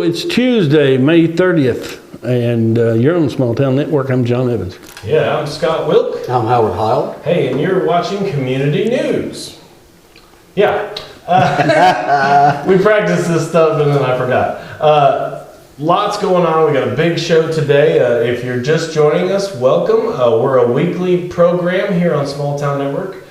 It's Tuesday, May 30th, and you're on the Small Town Network. I'm John Evans. Yeah, I'm Scott Wilk. I'm Howard Heil. Hey, and you're watching Community News. Yeah. We practiced this stuff and then I forgot. Lots going on. We got a big show today. If you're just joining us, welcome. We're a weekly program here on Small Town Network.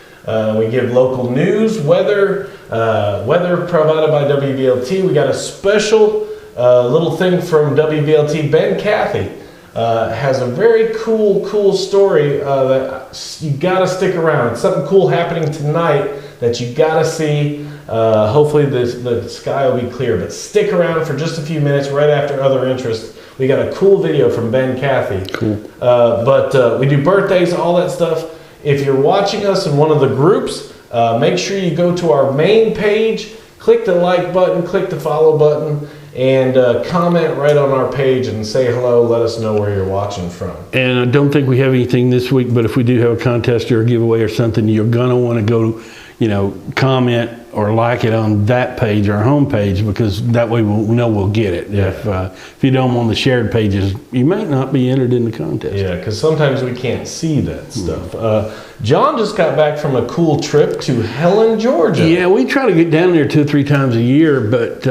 We give local news, weather provided by WVLT. We got a special little thing from WVLT. Ben Cathey has a very cool story that you got to stick around. It's something cool happening tonight that you got to see. Hopefully the sky will be clear, but stick around for just a few minutes right after other interests. We got a cool video from Ben Cathey. Cool. But we do birthdays, all that stuff. If you're watching us in one of the groups, make sure you go to our main page, click the like button, click the follow button, and comment right on our page and say hello. Let us know where you're watching from. And I don't think we have anything this week, but if we do have a contest or a giveaway or something, you're going to want to go, comment or like it on that page, our home page, because that way we'll know we'll get it. Yeah. If you don't on the shared pages, you might not be entered in the contest. Yeah, because sometimes we can't see that stuff. John just got back from a cool trip to Helen, Georgia. Yeah, we try to get down there 2 or 3 times a year, but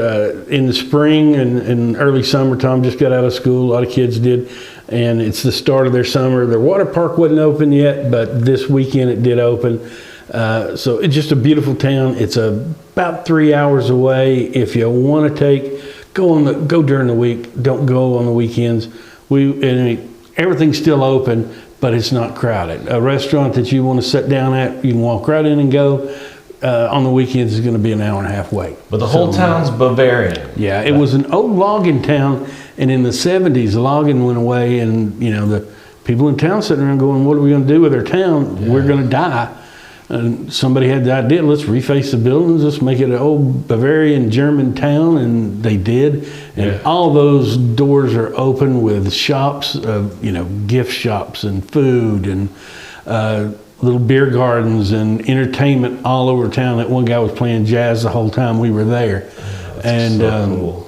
in the spring and early summer, Tom just got out of school. A lot of kids did, and it's the start of their summer. Their water park wasn't open yet, but this weekend it did open. So it's just a beautiful town. It's about 3 hours away. If you want to go during the week. Don't go on the weekends. Everything's still open, but it's not crowded. A restaurant that you want to sit down at, you can walk right in and go. On the weekends is going to be an hour and a half wait. But the whole town's Bavarian. Yeah, it was an old logging town, and in the 70s, logging went away, and the people in town sitting around going, "What are we going to do with our town? Yeah. We're going to die." And somebody had the idea, let's reface the buildings, let's make it an old Bavarian German town, and they did. And all those doors are open with shops, gift shops and food and little beer gardens and entertainment all over town. That one guy was playing jazz the whole time we were there. And cool.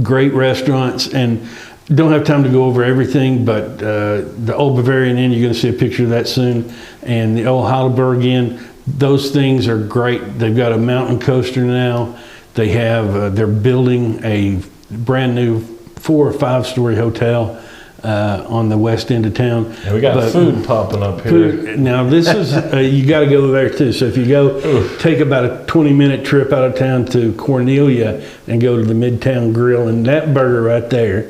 Great restaurants, and don't have time to go over everything, but the old Bavarian Inn, you're going to see a picture of that soon, and the old Heidelberg Inn, those things are great. They've got a mountain coaster now. They have, they're building a brand new 4 or 5 story hotel on the west end of town. And we got food popping up here. Now this is, you got to go there too. So if you go, take about a 20-minute trip out of town to Cornelia and go to the Midtown Grill, and that burger right there,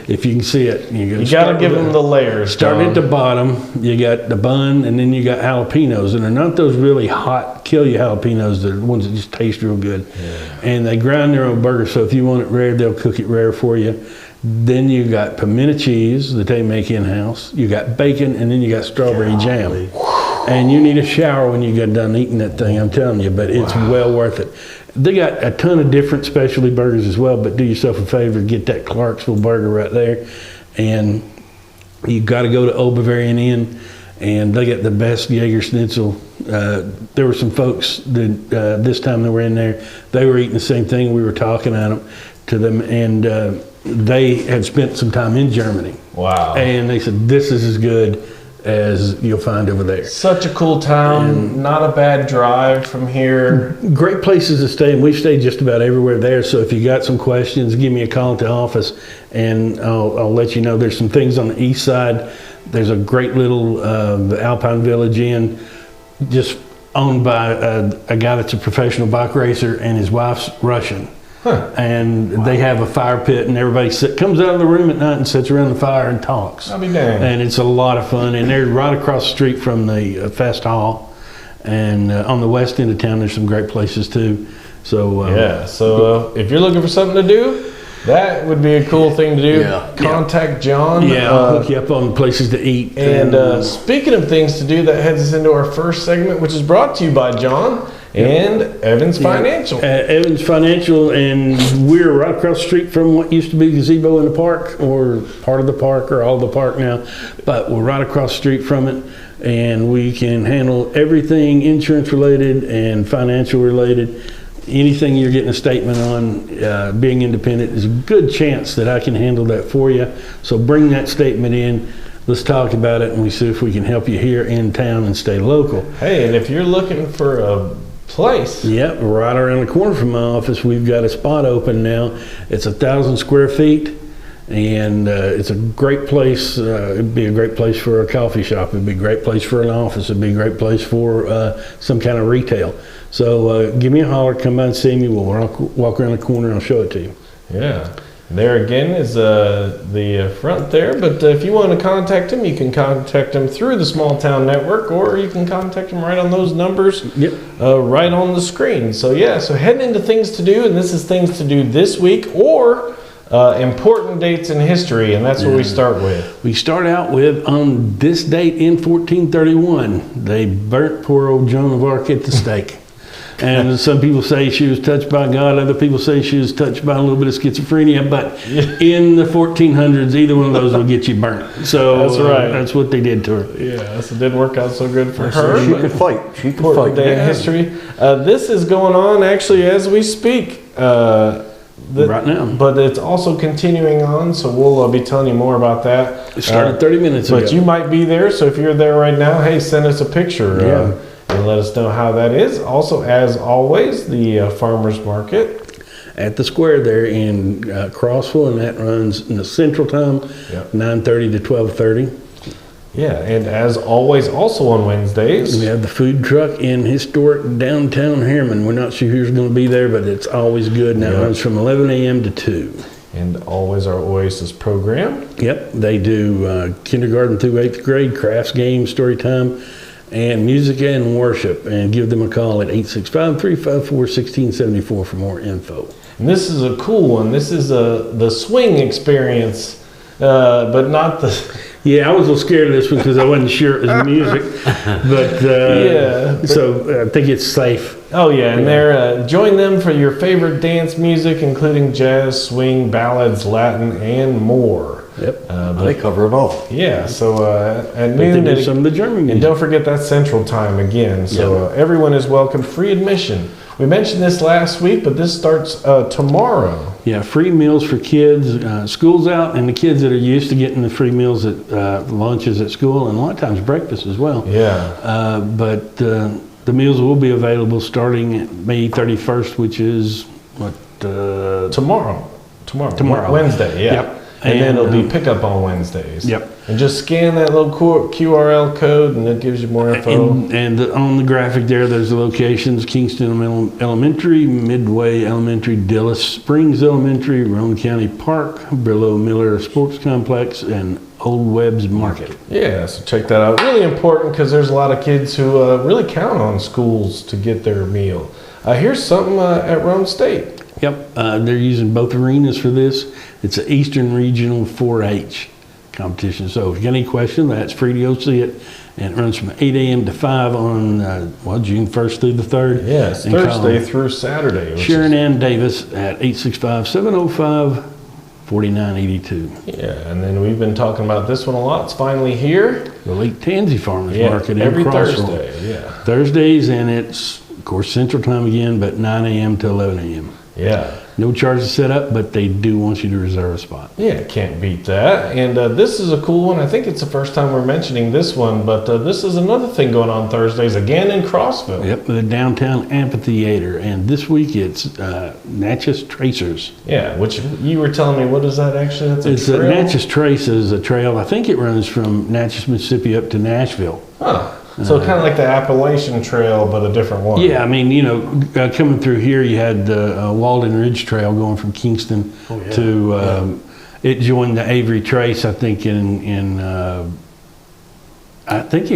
if you can see it, you got to give them the layers. Start at the bottom, you got the bun, and then you got jalapenos, and they're not those really hot, kill you jalapenos, they're the ones that just taste real good. Yeah. And they grind their own burger, so if you want it rare, they'll cook it rare for you. Then you got pimento cheese that they make in-house. You got bacon, and then you got strawberry jam. And you need a shower when you get done eating that thing, I'm telling you, but it's well worth it. They got a ton of different specialty burgers as well, but do yourself a favor, get that Clarksville burger right there. And you got to go to Old Bavarian Inn, and they got the best Jaeger schnitzel. There were some folks that this time they were in there, they were eating the same thing. We were talking to them, and they had spent some time in Germany. Wow. And they said, this is as good as you'll find over there. Such a cool town, not a bad drive from here. Great places to stay, and we've stayed just about everywhere there. So if you got some questions, give me a call at the office, and I'll let you know. There's some things on the east side. There's a great little the Alpine Village Inn, just owned by a guy that's a professional bike racer, and his wife's Russian. Huh. And they have a fire pit, and everybody comes out of the room at night and sits around the fire and talks. I'll be damned. And it's a lot of fun. And they're right across the street from the Fest Hall. And on the west end of town, there's some great places too. So so if you're looking for something to do, that would be a cool thing to do. Yeah. Contact John. Yeah, I'll hook you up on places to eat. And speaking of things to do, that heads us into our first segment, which is brought to you by John and Evans Financial. Evans Financial, and we're right across the street from what used to be gazebo in the park, or part of the park, or all of the park now. But we're right across the street from it, and we can handle everything insurance related and financial related. anything you're getting a statement on, being independent, is a good chance that I can handle that for you. So bring that statement in. Let's talk about it, and we see if we can help you here in town and stay local. Hey, and if you're looking for a place. Yep, right around the corner from my office, we've got a spot open now. It's 1,000 square feet, and it's a great place. It'd be a great place for a coffee shop. It'd be a great place for an office. It'd be a great place for some kind of retail. So give me a holler, come by and see me. We'll walk around the corner and I'll show it to you. Yeah. There again is the front there, but if you want to contact him, you can contact him through the Small Town Network, or you can contact him right on those numbers. Yep. Right on the screen. So yeah, so heading into things to do, and this is things to do this week, or important dates in history, and that's what we start with. We start out with, on this date in 1431, they burnt poor old Joan of Arc at the stake. And some people say she was touched by God. Other people say she was touched by a little bit of schizophrenia. But in the 1400s, either one of those will get you burnt. So that's right. That's what they did to her. Yeah, so it didn't work out so good for her. She could fight. She could Important fight. day in history. This is going on actually as we speak. Right now. But it's also continuing on, so we'll be telling you more about that. It started 30 minutes ago. But you might be there, so if you're there right now, hey, send us a picture. And let us know how that is. Also, as always, the farmers market at the square there in Crossville, and that runs in the central time, 9:30 to 12:30. Yeah, and as always, also on Wednesdays, we have the food truck in historic downtown Harriman. We're not sure who's going to be there, but it's always good. And that runs from 11 a.m. to 2. And always our Oasis program. Yep, they do kindergarten through 8th grade, crafts, games, story time, and music and worship. And give them a call at 865-354-1674 for more info. And this is a cool one. This is the swing experience, but not the... Yeah, I was a little scared of this one because I wasn't sure it was music, but so I think it's safe. Oh yeah, and they're join them for your favorite dance music, including jazz, swing, ballads, Latin, and more. Yep, they cover it all. Yeah, so at noon, and some of the German music. And don't forget that Central Time again. So everyone is welcome, free admission. We mentioned this last week, but this starts tomorrow. Yeah, free meals for kids. School's out, and the kids that are used to getting the free meals at lunches at school, and a lot of times breakfast as well. Yeah. But the meals will be available starting May 31st, which is what? Tomorrow. Wednesday, yeah. Yep. And then it'll be pickup on Wednesdays. Yep. And just scan that little QRL code, and it gives you more info. And on the graphic there's the locations: Kingston Elementary, Midway Elementary, Dillis Springs Elementary, Roane County Park, Brillo Miller Sports Complex, and Old Webb's Market. Yeah, so check that out. Really important because there's a lot of kids who really count on schools to get their meal. Here's something at Roane State. Yep, they're using both arenas for this. It's an Eastern Regional 4-H competition. So if you got any questions, that's free to go see it. And it runs from 8 a.m. to 5 on, June 1st through the 3rd. Yes, Thursday through Saturday. Sharon Ann Davis at 865-705-4982. Yeah, and then we've been talking about this one a lot. It's finally here. The Lake Tansy Farmers Market every in Crossville. Thursday, Thursdays, and it's, of course, Central Time again, but 9 a.m. to 11 a.m. Yeah. No charge to set up, but they do want you to reserve a spot. Yeah, can't beat that. And this is a cool one. I think it's the first time we're mentioning this one, but this is another thing going on Thursdays again in Crossville. Yep, the downtown amphitheater. And this week it's Natchez Tracers. Yeah, which you were telling me, what is that actually? That's a trail? Natchez Tracers is a trail. I think it runs from Natchez, Mississippi up to Nashville. Huh. So kind of like the Appalachian Trail, but a different one. Yeah, I mean, coming through here, you had the Walden Ridge Trail going from Kingston to. It joined the Avery Trace, I think, in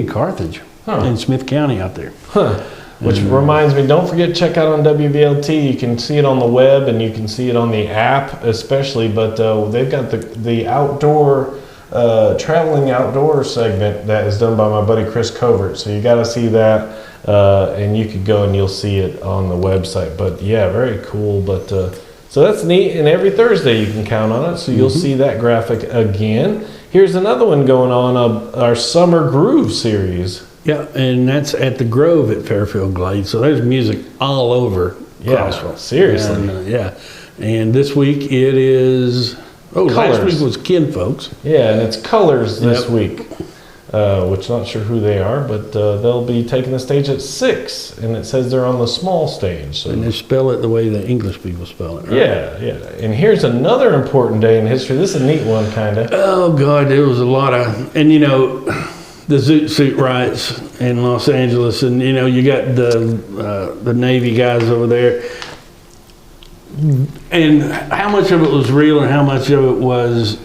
Carthage, in Smith County out there. Huh. Which reminds me, don't forget, check out on WVLT. You can see it on the web and you can see it on the app, especially. But they've got the outdoor. Traveling outdoor segment that is done by my buddy Chris Covert. So you got to see that, and you could go and you'll see it on the website. But yeah, very cool. But so that's neat. And every Thursday you can count on it. So you'll see that graphic again. Here's another one going on, our Summer Groove series. Yeah, and that's at the Grove at Fairfield Glades. So there's music all over Yeah, Crossville. seriously. And, yeah. And this week it is, last Colors. week was Kinfolks. Yeah, and it's Colors this Yep. week, which not sure who they are, but they'll be taking the stage at 6, and it says they're on the small stage. So. And they spell it the way the English people spell it, right? Yeah. And here's another important day in history. This is a neat one, kind of. Oh, God, there was a lot of, and the Zoot Suit riots in Los Angeles, and you got the Navy guys over there. And how much of it was real and how much of it was,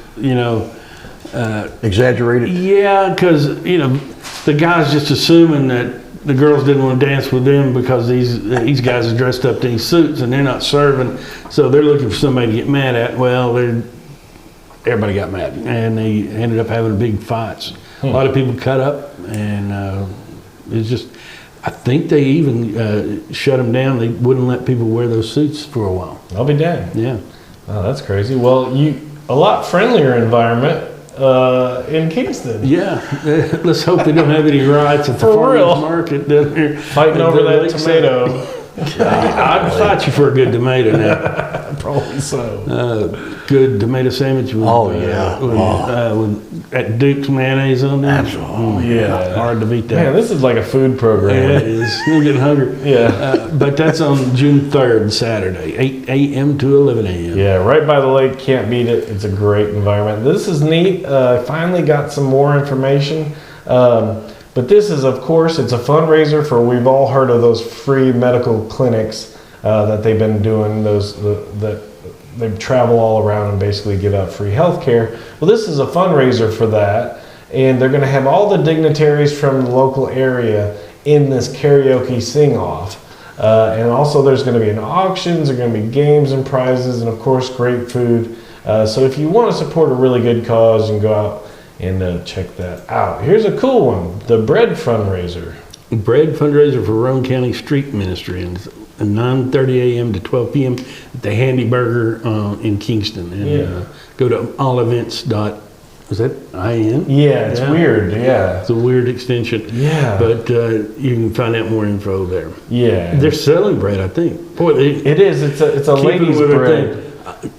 Exaggerated. yeah, because, the guys just assuming that the girls didn't want to dance with them because these guys are dressed up in these suits and they're not serving. So they're looking for somebody to get mad at. Well, everybody got mad and they ended up having big fights. A lot of people cut up and it's just, I think they even shut them down. They wouldn't let people wear those suits for a while. I'll be damned. Yeah. Oh, that's crazy. Well, a lot friendlier environment in Kingston. Yeah. Let's hope they don't have any riots at the For real. farmers market down here. Fighting over that tomato. I'd fight you for a good tomato now. Probably so. Good tomato sandwich with, at Duke's mayonnaise on there. Absolutely. Yeah. Hard to beat that. Man, this is like a food program. Yeah, it is. I'm getting hungry. Yeah. But that's on June 3rd, Saturday, 8 a.m. to 11 a.m. Yeah, right by the lake. Can't beat it. It's a great environment. This is neat. Finally got some more information. But this is, of course, it's a fundraiser for, we've all heard of those free medical clinics that they've been doing, that they travel all around and basically give out free health care. Well, this is a fundraiser for that, and they're going to have all the dignitaries from the local area in this karaoke sing-off. And also there's going to be an auction, there's going to be games and prizes, and of course great food. So if you want to support a really good cause, you can go out and check that out. Here's a cool one, the bread fundraiser. Bread fundraiser for Roane County Street Ministry, and it's 9:30 a.m. to 12 p.m. at the Handy Burger in Kingston. And go to allevents.in. Was that IN? Yeah, it's weird. Yeah, it's a weird extension. Yeah, but you can find out more info there. Yeah, they're selling bread, I think. Boy, it is. It's a lady's bread.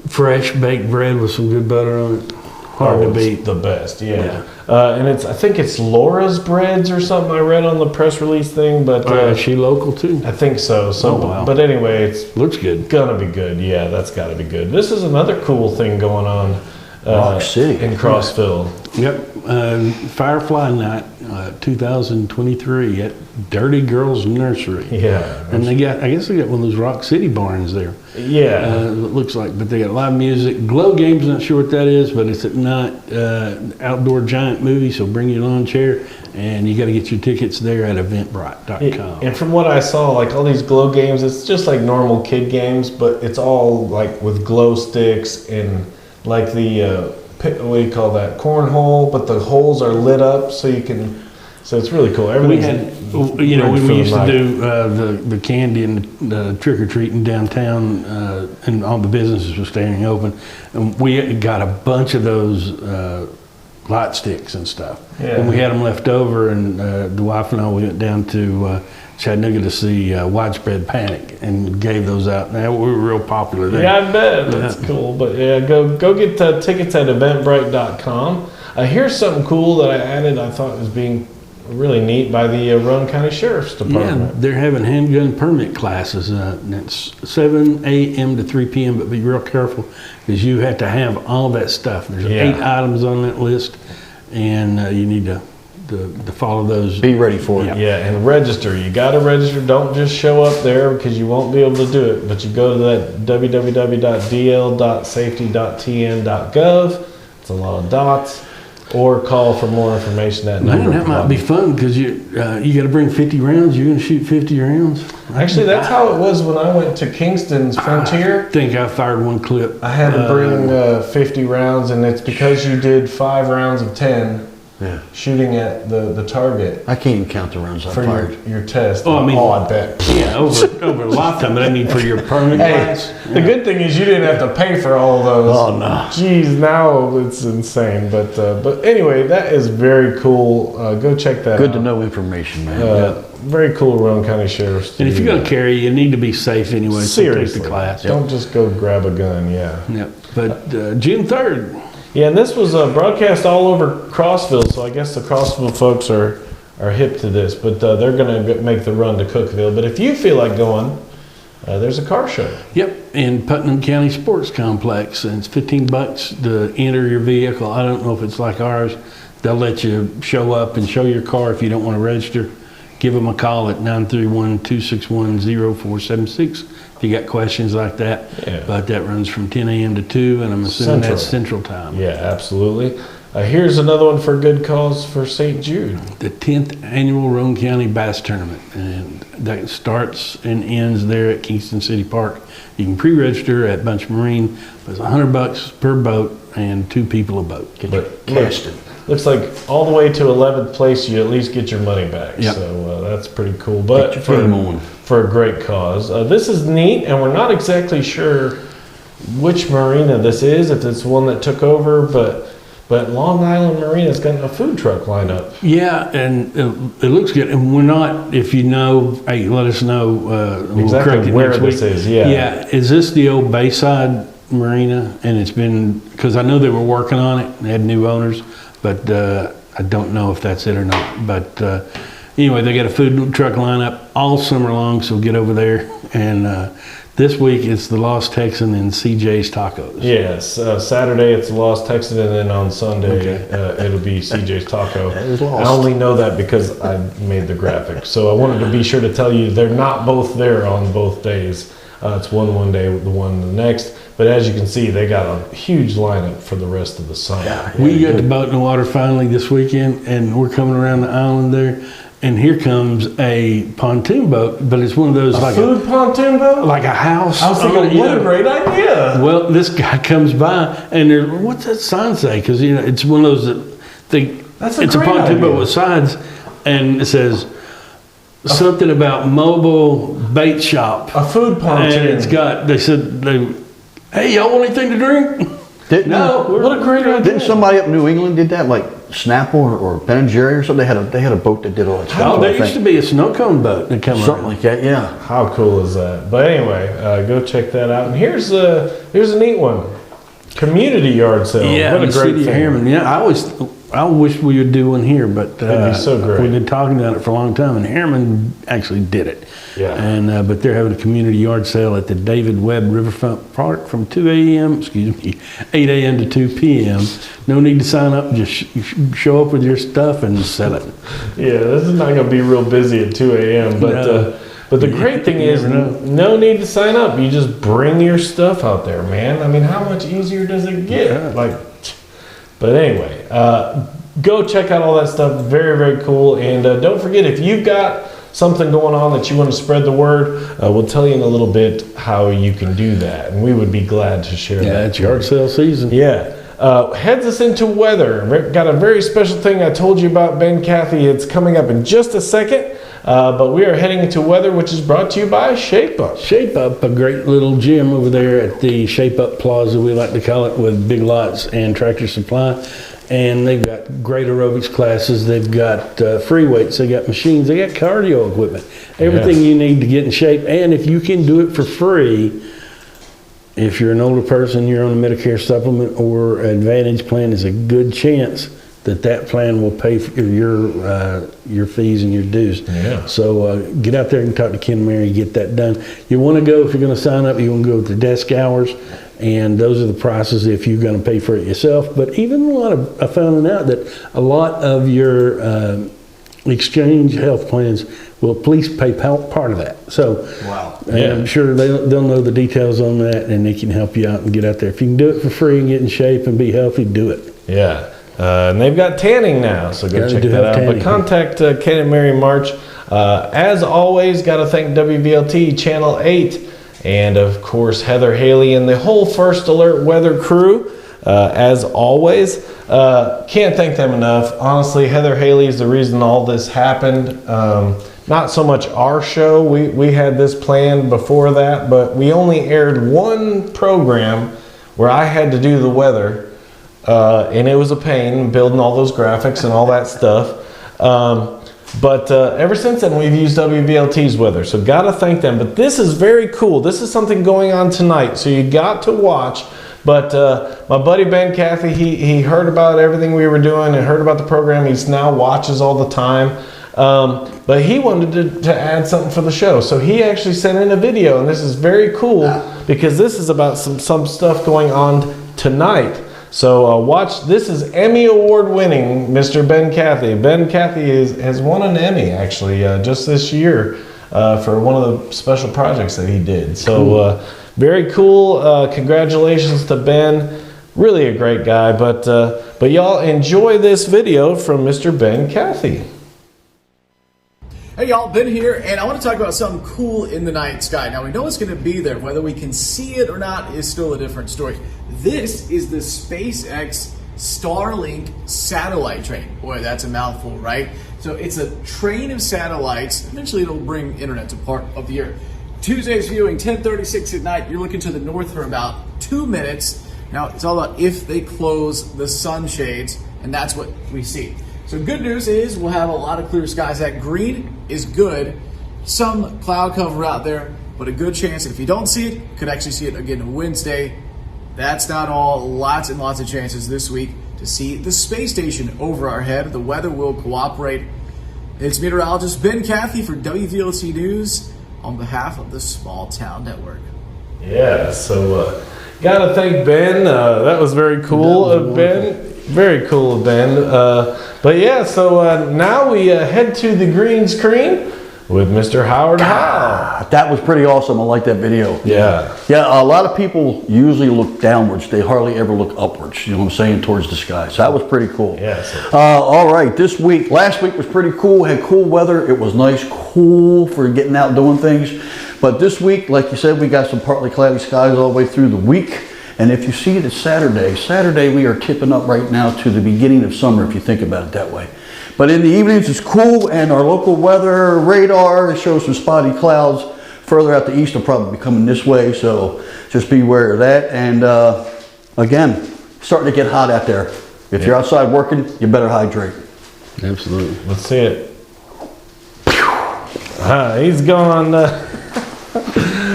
Fresh baked bread with some good butter on it. Hard to beat. The best. Yeah. And I think it's Laura's Breads or something I read on the press release thing. But is she local too? I think so. Wow. But anyway, it's looks good. Gonna be good. Yeah, that's got to be good. This is another cool thing going on. Rock City in Crossville. Yep, Firefly Night 2023 at Dirty Girls Nursery. Yeah, and I guess they got one of those Rock City barns there. Yeah, it looks like, but they got live music, glow games. Not sure what that is, but it's at night. Outdoor giant movie, so bring your lawn chair, and you got to get your tickets there at eventbrite.com. And from what I saw, like all these glow games, it's just like normal kid games, but it's all like with glow sticks and like the what do you call that, cornhole, but the holes are lit up so you can. So it's really cool. We had, when we used to do the candy and the trick or treating downtown, and all the businesses were staying open, and we got a bunch of those light sticks and stuff. Yeah. And we had them left over, and the wife and I went down to Chattanooga to see Widespread Panic and gave those out. And we were real popular there. Yeah, I bet. That's cool. But yeah, go get tickets at eventbrite.com. Here's something cool that I added. I thought was being really neat by the Roane County Sheriff's Department. Yeah, they're having handgun permit classes. And it's 7 a.m. to 3 p.m. But be real careful because you have to have all that stuff. There's 8 items on that list, and you need to follow those. Be ready for it. Yeah, and register. You got to register. Don't just show up there because you won't be able to do it. But you go to that www.dl.safety.tn.gov. It's a lot of dots. Or call for more information at number. That might be fun because you got to bring 50 rounds. You're going to shoot 50 rounds. Actually, that's how it was when I went to Kingston's Frontier. I think I fired one clip. I had to bring 50 rounds, and it's because you did 5 rounds of 10 shooting at the target. I can't even count the rounds I fired. Your test. Oh, I mean, I bet. Yeah, over a lifetime, but I mean for your permit class. The good thing is you didn't have to pay for all of those. Oh, no. Geez, now it's insane. But anyway, that is very cool. Go check that out. Good to know information, man. very cool of Rowan County Sheriff's. And if you're going to carry, you need to be safe anyway. Seriously, so take the class. don't just go grab a gun. Yeah. Yep. But June 3rd. Yeah, and this was broadcast all over Crossville, so I guess the Crossville folks are hip to this, but they're going to make the run to Cookeville. But if you feel like going, there's a car show. Yep, in Putnam County Sports Complex, and it's $15 to enter your vehicle. I don't know if it's like ours. They'll let you show up and show your car if you don't want to register. Give them a call at 931-261-0476 if you got questions like that. Yeah. But that runs from 10 a.m. to 2, and I'm assuming that's Central Time. Yeah, absolutely. Here's another one for a good cause for St. Jude. The 10th Annual Rowan County Bass Tournament, and that starts and ends there at Kingston City Park. You can pre-register at Bunch Marine. It's $100 per boat and 2 people a boat. Get you casted. Looks like all the way to 11th place, you at least get your money back. Yep. So that's pretty cool. But Get your game on. For a great cause. This is neat, and we're not exactly sure which marina this is, if it's one that took over, but Long Island Marina's got a food truck lineup. Yeah, and it looks good. And we're not, if you know, hey, let us know. We'll Exactly correct it where next this week. is, yeah. Yeah, is this the old Bayside Marina? And it's been, because I know they were working on it and had new owners, but I don't know if that's it or not. But anyway, they got a food truck lineup all summer long, so get over there. And this week it's the Lost Texan and CJ's Tacos. Yes, Saturday it's the Lost Texan, and then on Sunday it'll be CJ's Taco. That is lost. I only know that because I made the graphic. So I wanted to be sure to tell you they're not both there on both days. It's one day, the one the next. But as you can see, they got a huge lineup for the rest of the summer. We got the boat in the water finally this weekend, and we're coming around the island there. And here comes a pontoon boat, but it's one of those like food pontoon boat? like a house. I was thinking, what a great idea. Well, this guy comes by, and there's, what's that sign say? Because it's one of those that That's it's a great pontoon idea. boat with sides, and it says something about mobile bait shop. A food pontoon. And it's got. They said, "Hey, y'all want anything to drink?" No, what a great idea. Didn't somebody up in New England did that, like Snapple or Ben and Jerry or something? They had a boat that did all that stuff. Oh, there I used to think. be a snow cone boat that come Something around. like that, yeah. How cool is that? But anyway, go check that out. And here's a neat one. Community yard sale. Yeah, what a in the great city of thing. Harriman. Yeah, I wish we would do one here, but That'd be so great. we've been talking about it for a long time, and Harriman actually did it. Yeah. And but they're having a community yard sale at the David Webb Riverfront Park from 8 a.m. to 2 p.m. No need to sign up. Just show up with your stuff and sell it. Yeah, this is not going to be real busy at 2 a.m. But No. but the great thing You is, never know. no need to sign up. You just bring your stuff out there, man. I mean, how much easier does it get? Yeah. But anyway, go check out all that stuff. Very, very cool. And don't forget, if you've got something going on that you want to spread the word, we'll tell you in a little bit how you can do that. And we would be glad to share Yeah, that. it's yard sale season. Yeah. Heads us into weather. Got a very special thing I told you about, Ben, Cathey. It's coming up in just a second. But we are heading into weather, which is brought to you by Shape Up. Shape Up, a great little gym over there at the Shape Up Plaza, we like to call it, with Big Lots and Tractor Supply. And they've got great aerobics classes. They've got free weights. They got machines. They got cardio equipment. Everything Yes. you need to get in shape. And if you can do it for free, if you're an older person, you're on a Medicare supplement or Advantage plan, there's a good chance that plan will pay for your fees and your dues. Yeah. So get out there and talk to Ken and Mary, get that done. You want to go, if you're going to sign up, you want to go with the desk hours, and those are the prices if you're going to pay for it yourself. But even I found out that a lot of your exchange health plans will at least pay part of that. So Wow. and I'm sure they'll know the details on that, and they can help you out and get out there. If you can do it for free and get in shape and be healthy, do it. Yeah. And they've got tanning now, so go Yeah, they check do that have out. But tanning. contact Ken and Mary March. As always, got to thank WVLT Channel 8 and, of course, Heather Haley and the whole First Alert weather crew. As always, can't thank them enough. Honestly, Heather Haley is the reason all this happened. Not so much our show. We had this planned before that, but we only aired one program where I had to do the weather. And it was a pain building all those graphics and all that stuff. But ever since then, we've used WVLT's weather. So got to thank them. But this is very cool. This is something going on tonight. So you got to watch. But my buddy Ben Cathey, he heard about everything we were doing and heard about the program. He's now watches all the time. But he wanted to add something for the show. So he actually sent in a video. And this is very cool because this is about some stuff going on tonight. So watch. This is Emmy Award winning Mr. Ben Cathey. Ben Cathey has won an Emmy actually just this year for one of the special projects that he did. So very cool. Congratulations to Ben. Really a great guy. But y'all enjoy this video from Mr. Ben Cathey. Hey y'all, Ben here, and I want to talk about something cool in the night sky. Now we know it's going to be there, whether we can see it or not is still a different story. This is the SpaceX Starlink Satellite Train. Boy, that's a mouthful, right? So it's a train of satellites. Eventually it'll bring internet to part of the Earth. Tuesday's viewing, 10:36 at night. You're looking to the north for about 2 minutes. Now it's all about if they close the sunshades, and that's what we see. So good news is we'll have a lot of clear skies. That green is good. Some cloud cover out there, but a good chance if you don't see it, you could actually see it again Wednesday. That's not all. Lots and lots of chances this week to see the space station over our head. The weather will cooperate. It's meteorologist Ben Cathey for WVLT News on behalf of the Small Town Network. Yeah, so gotta thank Ben. That was very cool of Ben. Very cool of Ben. But yeah, so now we head to the green screen with Mr. Howard Howe. That was pretty awesome. I like that video. Yeah. Yeah, a lot of people usually look downwards. They hardly ever look upwards, you know what I'm saying, towards the sky. So that was pretty cool. Yes. All right, last week was pretty cool. Had cool weather. It was nice, cool for getting out doing things. But this week, like you said, we got some partly cloudy skies all the way through the week. And if you see it, it's Saturday. Saturday, we are tipping up right now to the beginning of summer, if you think about it that way. But in the evenings, it's cool, and our local weather radar shows some spotty clouds. Further out the east, will probably be coming this way, so just be aware of that. And again, starting to get hot out there. If you're outside working, you better hydrate. Absolutely. Let's see it. He's gone.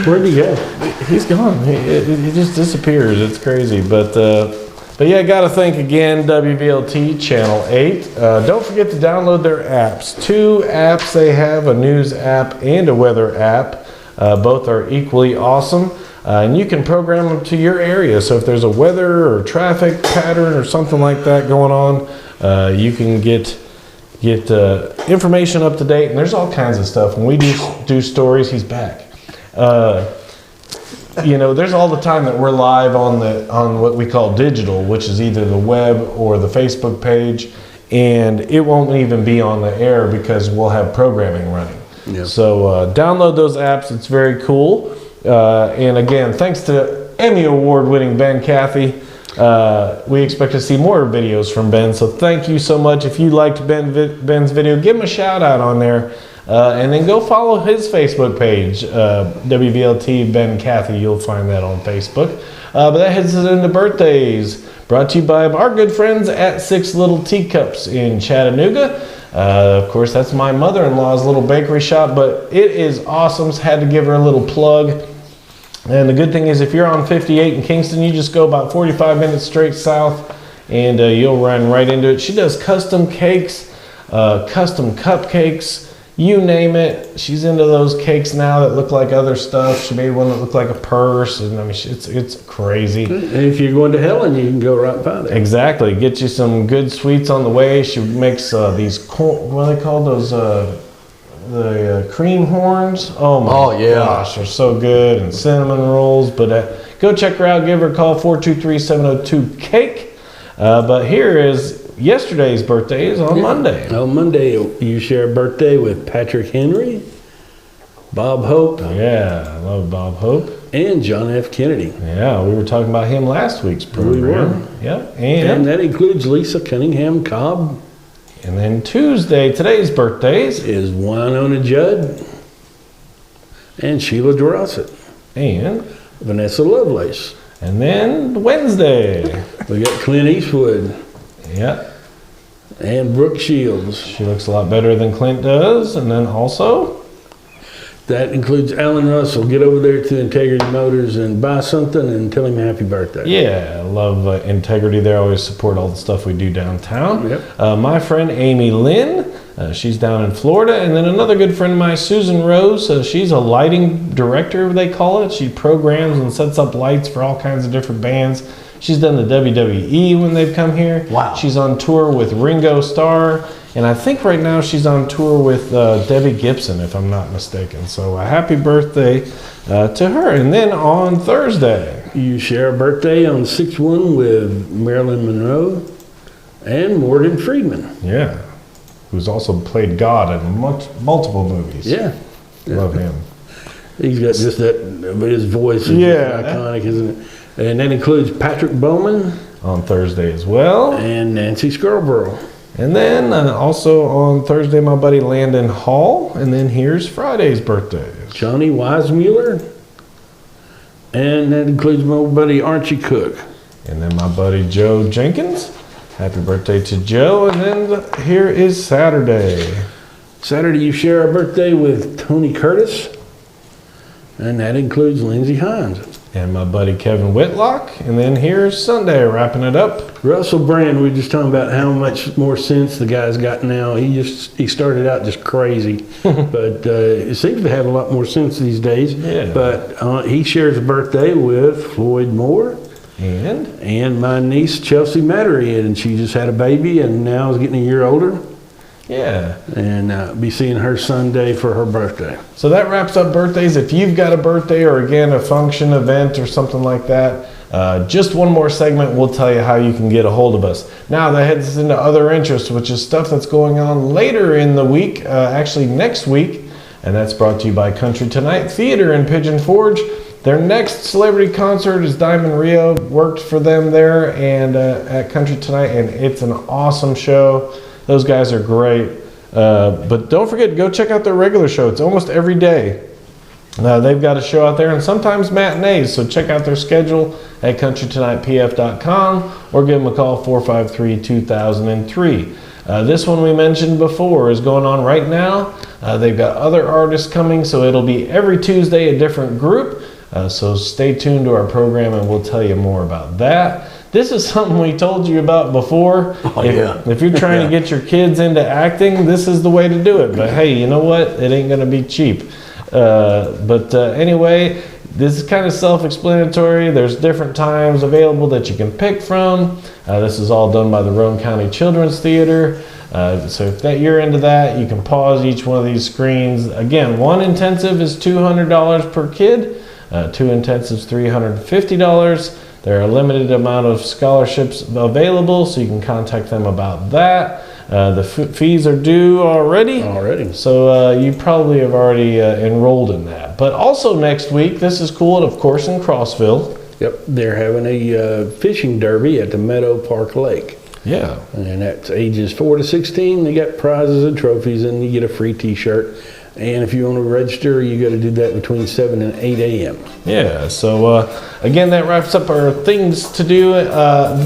Where'd he go? He's gone. He just disappears. It's crazy. But yeah, got to thank again WVLT Channel 8. Don't forget to download their apps. 2 apps they have, a news app and a weather app. Both are equally awesome. And you can program them to your area. So if there's a weather or traffic pattern or something like that going on, you can get information up to date. And there's all kinds of stuff. When we do stories, he's back. You know, there's all the time that we're live on what we call digital, which is either the web or the Facebook page, and it won't even be on the air because we'll have programming running. Yep. So download those apps. It's very cool. And again, thanks to Emmy Award winning Ben Cathey. We expect to see more videos from Ben. So thank you so much. If you liked Ben's video, give him a shout out on there. And then go follow his Facebook page, WVLT Ben Cathey. You'll find that on Facebook. But that heads us into birthdays. Brought to you by our good friends at 6 Little Teacups in Chattanooga. Of course, that's my mother-in-law's little bakery shop, but it is awesome. So had to give her a little plug. And the good thing is if you're on 58 in Kingston, you just go about 45 minutes straight south and you'll run right into it. She does custom cakes, custom cupcakes, you name it. She's into those cakes now that look like other stuff. She made one that looked like a purse, and I mean, it's crazy. And if you're going to Helen, you can go right by there. Exactly. Get you some good sweets on the way. She makes these corn, what are they called? Those the cream horns. Oh my gosh, they're so good, and cinnamon rolls. But go check her out. Give her a call, 423-702-CAKE. But here is yesterday's birthday is on Monday. On Monday, you share a birthday with Patrick Henry, Bob Hope. Yeah, I love Bob Hope. And John F. Kennedy. Yeah, we were talking about him last week's program. We were. Yeah, and that includes Lisa Cunningham Cobb. And then Tuesday, today's birthdays, is Winona Judd and Sheila Drossett. And Vanessa Lovelace. And then Wednesday, we got Clint Eastwood. Yeah. And Brooke Shields. She looks a lot better than Clint does. And then also, that includes Alan Russell. Get over there to Integrity Motors and buy something and tell him happy birthday. yeah, I love Integrity. They always support all the stuff we do downtown. Yep. My friend Amy Lynn, she's down in Florida. And then another good friend of mine, Susan Rose. She's a lighting director, they call it. She programs and sets up lights for all kinds of different bands. She's done the WWE when they've come here. Wow. She's on tour with Ringo Starr. And I think right now she's on tour with Debbie Gibson, if I'm not mistaken. So a happy birthday to her. And then on Thursday, You share a birthday on 6/1 with Marilyn Monroe and Morgan Freeman. yeah, who's also played God in multiple movies. Yeah. Love him. He's got just that, his voice is Yeah. iconic, isn't it? And that includes Patrick Bowman On Thursday as well. and Nancy Scarborough. And then also on Thursday, my buddy Landon Hall. And then here's Friday's birthdays. Johnny Weissmuller. And that includes my old buddy Archie Cook. And then my buddy Joe Jenkins. Happy birthday to Joe. And then here is Saturday. Saturday, you share a birthday with Tony Curtis. And that includes Lindsay Hines. And my buddy Kevin Whitlock. And then here's Sunday, wrapping it up. Russell Brand, we were just talking about how much more sense the guy's got now. He started out just crazy, but it seems to have a lot more sense these days. Yeah. But he shares a birthday with Floyd Moore And my niece Chelsea Mattery, and she just had a baby and now is getting a year older. yeah. And be seeing her Sunday for her birthday. So that wraps up birthdays. If you've got a birthday or again a function, event, or something like that, just one more segment, we'll tell you how you can get a hold of us. Now that heads us into other interests, which is stuff that's going on later in the week, actually next week, and that's brought to you by Country Tonight Theater in Pigeon Forge. Their next celebrity concert is Diamond Rio. Worked for them there and at Country Tonight, and it's an awesome show. Those guys are great. But don't forget to go check out their regular show. It's almost every day. They've got a show out there and sometimes matinees. So check out their schedule at countrytonightpf.com or give them a call 453-2003. This one we mentioned before is going on right now. They've got other artists coming, so it'll be every Tuesday a different group. So stay tuned to our program and we'll tell you more about that. This is something we told you about before. If you're trying to get your kids into acting, this is the way to do it. But hey, you know what? It ain't going to be cheap. Anyway, this is kind of self-explanatory. There's different times available that you can pick from. This is all done by the Roane County Children's Theater. So if you're into that, you can pause each one of these screens. Again, one intensive is $200 per kid. Two intensives, $350. There are a limited amount of scholarships available, so you can contact them about that. The fees are due already. So you probably have already enrolled in that. But also next week, this is cool, of course, in Crossville. Yep, they're having a fishing derby at the Meadow Park Lake. Yeah. And that's ages 4 to 16. They got prizes and trophies, and you get a free t-shirt. And if you want to register, you got to do that between 7 and 8 a.m. Yeah, so again, that wraps up our things to do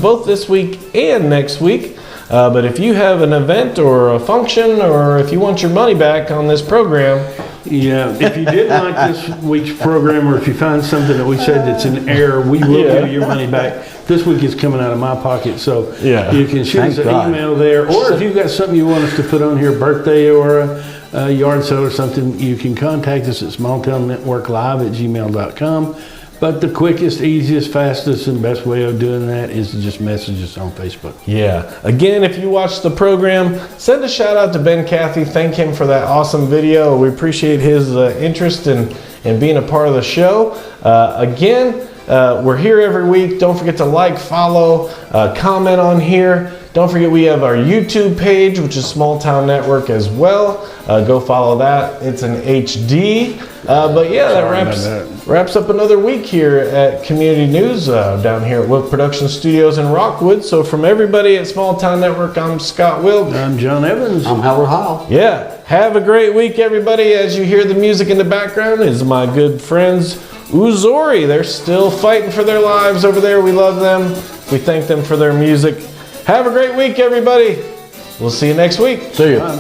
both this week and next week. But if you have an event or a function, or if you want your money back on this program. Yeah, if you didn't like this week's program, or if you find something that we said that's an error, we will give you your money back. This week is coming out of my pocket, so you can shoot us an email there. Or if you've got something you want us to put on here, birthday or a yard sale or something, you can contact us at smalltownnetworklive@gmail.com. But the quickest, easiest, fastest, and best way of doing that is to just message us on Facebook. Yeah. Again, if you watch the program, send a shout out to Ben Cathey. Thank him for that awesome video. We appreciate his interest in being a part of the show. We're here every week. Don't forget to like, follow, comment on here. Don't forget we have our YouTube page, which is Small Town Network as well. Go follow that. It's an HD. That wraps up another week here at Community News down here at Wilk Production Studios in Rockwood. So from everybody at Small Town Network, I'm Scott Wilk. I'm John Evans. I'm Howard Howell. Yeah. Have a great week, everybody. As you hear the music in the background is my good friends Uzori. They're still fighting for their lives over there. We love them. We thank them for their music. Have a great week, everybody. We'll see you next week. See ya.